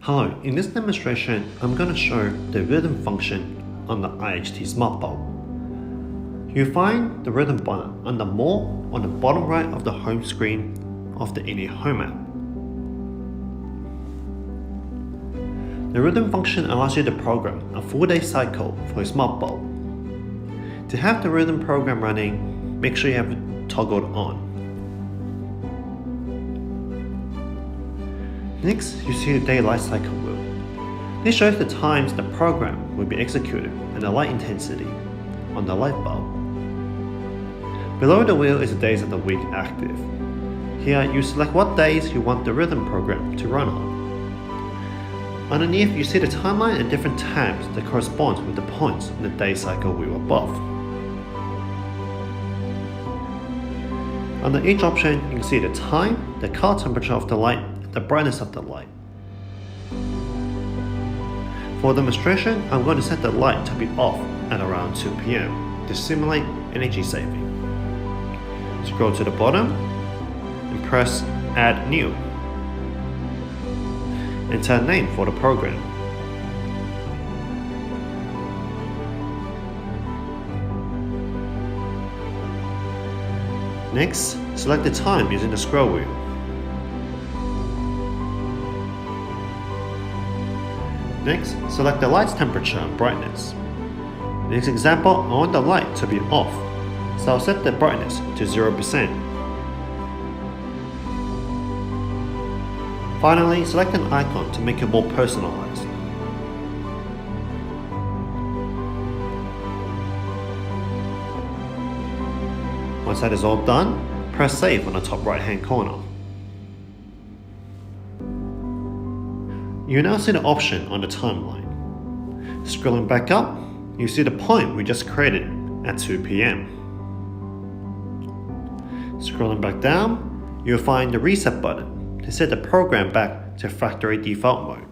Hello, in this demonstration, I'm going to show the rhythm function on the i.h.t smart bulb. You'll find the rhythm button under More on the bottom right of the home screen of the iNNi home app. The rhythm function allows you to program a full day cycle for a smart bulb. To have the rhythm program running, make sure you have it toggled on. Next, you see the day light cycle wheel. This shows the times the program will be executed and the light intensity on the light bulb. Below the wheel is the days of the week active. Here, you select what days you want the rhythm program to run on. Underneath, you see the timeline and different tabs that correspond with the points in the day cycle wheel above. Under each option, you can see the time, the color temperature of the light, and the brightness of the light. For demonstration, I'm going to set the light to be off at around 2 p.m. to simulate energy saving. Scroll to the bottom and press Add New. Enter a name for the program. Next, select the time using the scroll wheel. Next, select the light's temperature and brightness. In this example, I want the light to be off, so I'll set the brightness to 0%. Finally, select an icon to make it more personalized. Once that is all done, press Save on the top right hand corner. You now see the option on the timeline. Scrolling back up, you see the point we just created at 2 p.m. Scrolling back down, you'll find the reset button to set the program back to factory default mode.